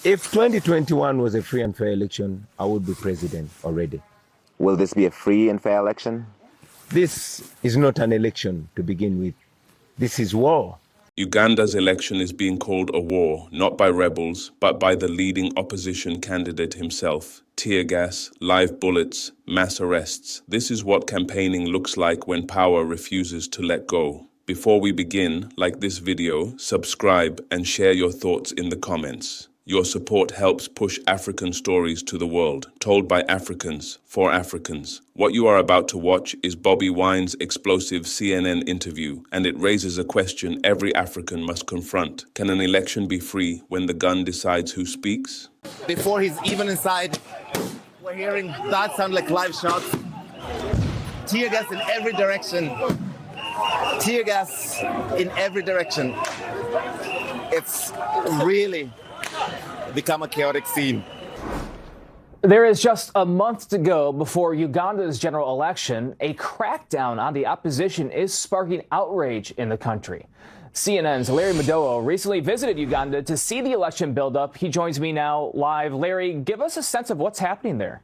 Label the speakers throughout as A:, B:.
A: If 2021 was a free and fair election, I would be president already.
B: Will this be a free and fair election?
A: This is not an election to begin with. This is war.
C: Uganda's election is being called a war, not by rebels, but by the leading opposition candidate himself. Tear gas, live bullets, mass arrests. This is what campaigning looks like when power refuses to let go. Before we begin, like this video, subscribe, and share your thoughts in the comments. Your support helps push African stories to the world, told by Africans, for Africans. What you are about to watch is Bobi Wine's explosive CNN interview, and it raises a question every African must confront. Can an election be free when the gun decides who speaks?
D: Before he's even inside, we're hearing that sound like live shots. Tear gas in every direction. Tear gas in every direction. It's really become a chaotic scene.
E: There is just a month to go before Uganda's general election. A crackdown on the opposition is sparking outrage in the country. CNN's Larry Madowo recently visited Uganda to see the election build up. He joins me now live. Larry, give us a sense of what's happening there.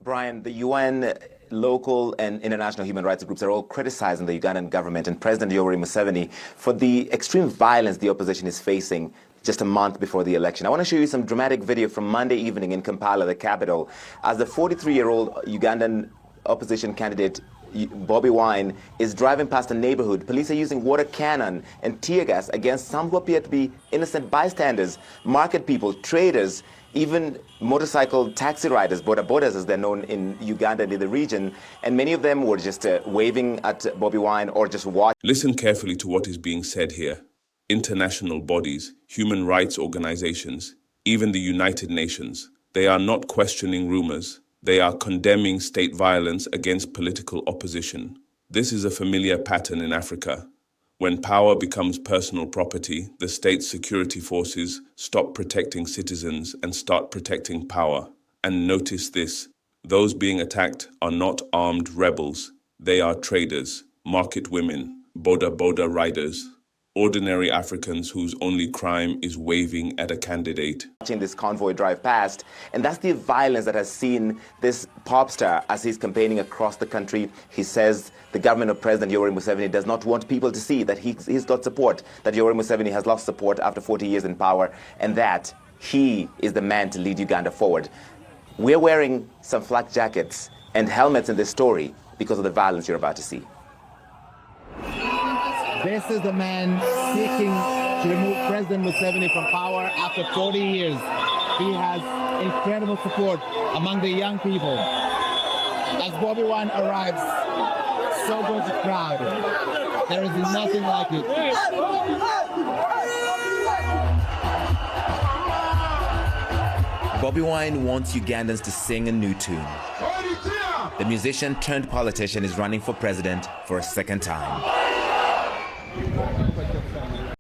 B: Brian, the UN, local and international human rights groups are all criticizing the Ugandan government and President Yoweri Museveni for the extreme violence the opposition is facing just a month before the election. I want to show you some dramatic video from Monday evening in Kampala, the capital, as the 43-year-old Ugandan opposition candidate Bobi Wine is driving past a neighborhood. Police are using water cannon and tear gas against some who appear to be innocent bystanders, market people, traders, even motorcycle taxi riders, boda bodas as they're known in Uganda and in the region, and many of them were just waving at Bobi Wine or just watching.
C: Listen carefully to what is being said here. International bodies, human rights organizations, even the United Nations, they are not questioning rumors. They are condemning state violence against political opposition. This is a familiar pattern in Africa. When power becomes personal property, the state's security forces stop protecting citizens and start protecting power. And notice this, those being attacked are not armed rebels. They are traders, market women, boda boda riders, ordinary Africans whose only crime is waving at a candidate.
B: Watching this convoy drive past, and that's the violence that has seen this pop star as he's campaigning across the country. He says the government of President Yoweri Museveni does not want people to see that he's got support, that Yoweri Museveni has lost support after 40 years in power, and that he is the man to lead Uganda forward. We're wearing some flak jackets and helmets in this story because of the violence you're about to see.
D: This is the man seeking to remove President Museveni from power after 40 years. He has incredible support among the young people. As Bobi Wine arrives, so goes the crowd. There is nothing like it.
F: Bobi Wine wants Ugandans to sing a new tune. The musician turned politician is running for president for a second time.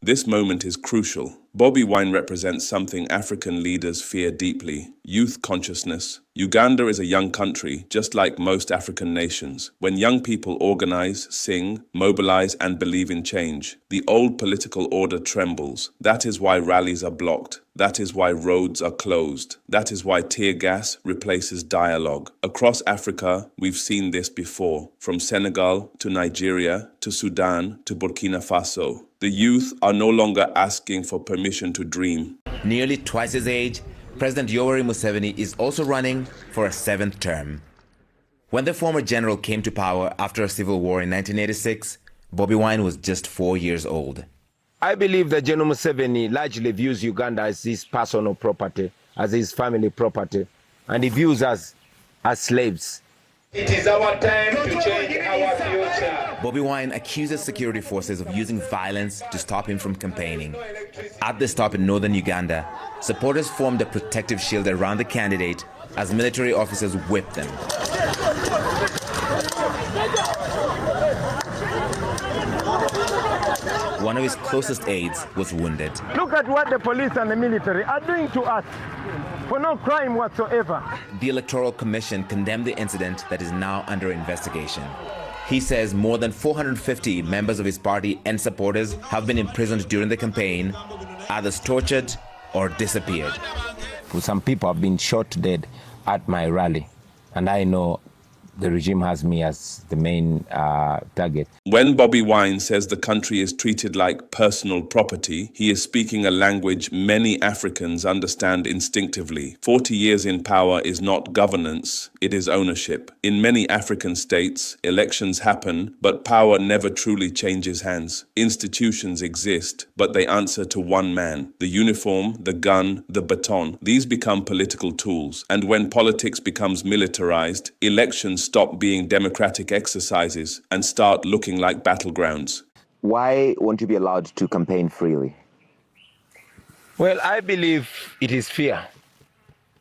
C: This moment is crucial. Bobi Wine represents something African leaders fear deeply: youth consciousness. Uganda is a young country, just like most African nations. When young people organize, sing, mobilize, and believe in change, the old political order trembles. That is why rallies are blocked. That is why roads are closed. That is why tear gas replaces dialogue. Across Africa, we've seen this before, from Senegal to Nigeria to Sudan to Burkina Faso. The youth are no longer asking for permission to dream.
F: Nearly twice his age, President Yoweri Museveni is also running for a 7th term. When the former general came to power after a civil war in 1986, Bobi Wine was just 4 years old.
A: I believe that General Museveni largely views Uganda as his personal property, as his family property, and he views us as slaves.
G: It is our time to change our future.
F: Bobi Wine accuses security forces of using violence to stop him from campaigning. At the stop in northern Uganda, supporters formed a protective shield around the candidate as military officers whipped them. One of his closest aides was wounded.
H: Look at what the police and the military are doing to us for no crime whatsoever.
F: The Electoral Commission condemned the incident that is now under investigation. He says more than 450 members of his party and supporters have been imprisoned during the campaign, others tortured or disappeared.
A: Some people have been shot dead at my rally, and I know the regime has me as the main target.
C: When Bobi Wine says the country is treated like personal property, he is speaking a language many Africans understand instinctively. 40 years in power is not governance, it is ownership. In many African states, elections happen, but power never truly changes hands. Institutions exist, but they answer to one man. The uniform, the gun, the baton. These become political tools. And when politics becomes militarized, elections stop being democratic exercises and start looking like battlegrounds.
B: Why won't you be allowed to campaign freely?
A: Well, I believe it is fear.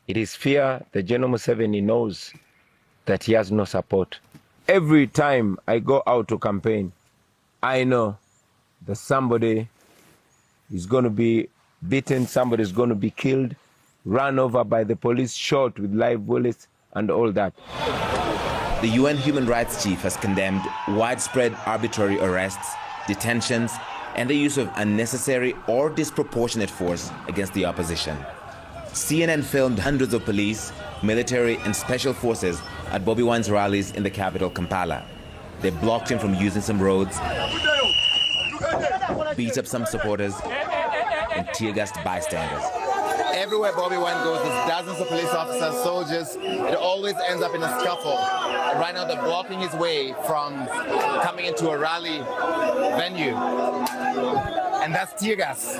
A: It is fear that General Museveni knows that he has no support. Every time I go out to campaign, I know that somebody is going to be beaten, somebody is going to be killed, run over by the police, shot with live bullets, and all that.
F: The UN human rights chief has condemned widespread arbitrary arrests, detentions, and the use of unnecessary or disproportionate force against the opposition. CNN filmed hundreds of police, military, and special forces at Bobi Wine's rallies in the capital, Kampala. They blocked him from using some roads, beat up some supporters, and tear-gassed bystanders.
D: Everywhere Bobi Wine goes, there's dozens of police officers, soldiers. It always ends up in a scuffle. Right now, they're blocking his way from coming into a rally venue. And that's tear gas.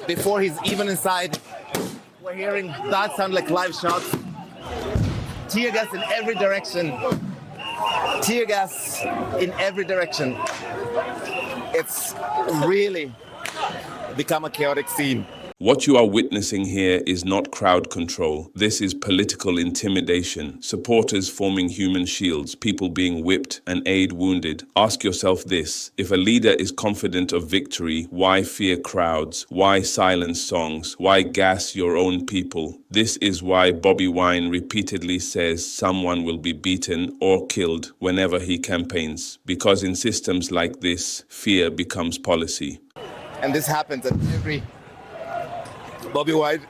D: Before he's even inside, we're hearing that sound like live shots. Tear gas in every direction. Tear gas in every direction. It's really become a chaotic scene.
C: What you are witnessing here is not crowd control. This is political intimidation. Supporters forming human shields, people being whipped, and aid wounded. Ask yourself this: if a leader is confident of victory, why fear crowds? Why silence songs? Why gas your own people? This is why Bobi Wine repeatedly says someone will be beaten or killed whenever he campaigns. Because in systems like this, fear becomes policy.
D: And this happens at every Bobi Wine.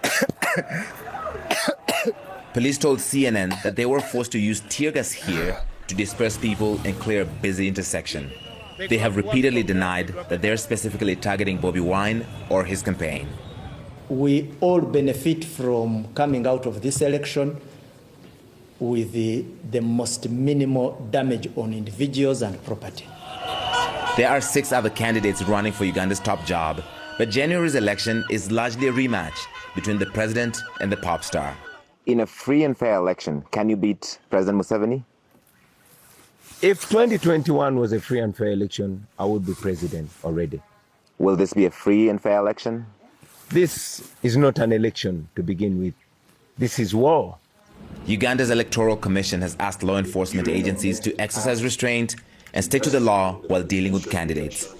F: Police told CNN that they were forced to use tear gas here to disperse people and clear a busy intersection. They have repeatedly denied that they're specifically targeting Bobi Wine or his campaign.
I: We all benefit from coming out of this election with the most minimal damage on individuals and property.
F: There are 6 other candidates running for Uganda's top job, but January's election is largely a rematch between the president and the pop star.
B: In a free and fair election, can you beat President Museveni?
A: If 2021 was a free and fair election, I would be president already.
B: Will this be a free and fair election?
A: This is not an election to begin with. This is war.
F: Uganda's Electoral Commission has asked law enforcement agencies to exercise restraint and stick to the law while dealing with candidates.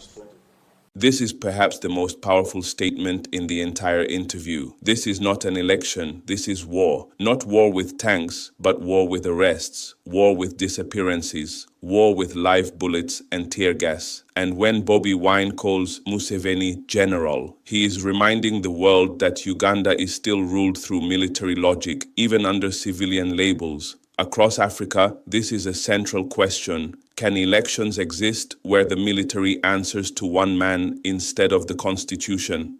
C: This is perhaps the most powerful statement in the entire interview. This is not an election, this is war. Not war with tanks, but war with arrests, war with disappearances, war with live bullets and tear gas. And when Bobi Wine calls Museveni general, he is reminding the world that Uganda is still ruled through military logic, even under civilian labels. Across Africa, this is a central question. Can elections exist where the military answers to one man instead of the constitution?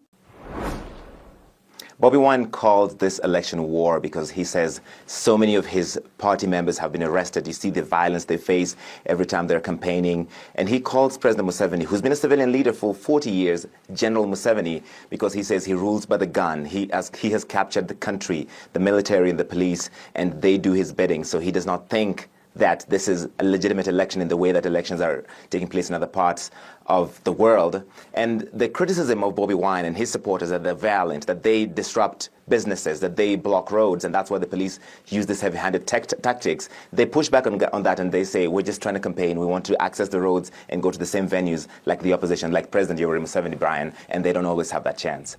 B: Bobi Wine called this election war because he says so many of his party members have been arrested. You see the violence they face every time they're campaigning. And he calls President Museveni, who's been a civilian leader for 40 years, General Museveni, because he says he rules by the gun. He has captured the country, the military and the police, and they do his bidding. So he does not think that this is a legitimate election in the way that elections are taking place in other parts of the world. And the criticism of Bobi Wine and his supporters that they're violent, that they disrupt businesses, that they block roads, and that's why the police use this heavy-handed tactics. They push back on that and they say, we're just trying to campaign, we want to access the roads and go to the same venues like the opposition, like President Yoweri Museveni, Brian, and they don't always have that chance.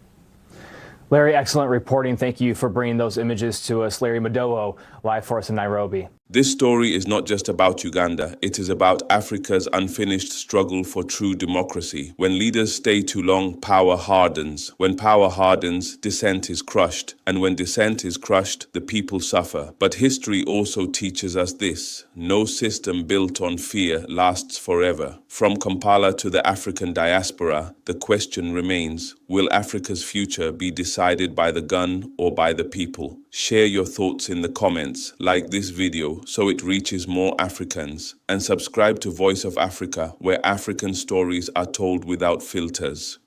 E: Larry, excellent reporting. Thank you for bringing those images to us. Larry Madowo, live for us in Nairobi.
C: This story is not just about Uganda, it is about Africa's unfinished struggle for true democracy. When leaders stay too long, power hardens. When power hardens, dissent is crushed. And when dissent is crushed, the people suffer. But history also teaches us this: no system built on fear lasts forever. From Kampala to the African diaspora, the question remains: will Africa's future be decided by the gun or by the people? Share your thoughts in the comments, like this video so it reaches more Africans, and subscribe to Voice of Africa, where African stories are told without filters.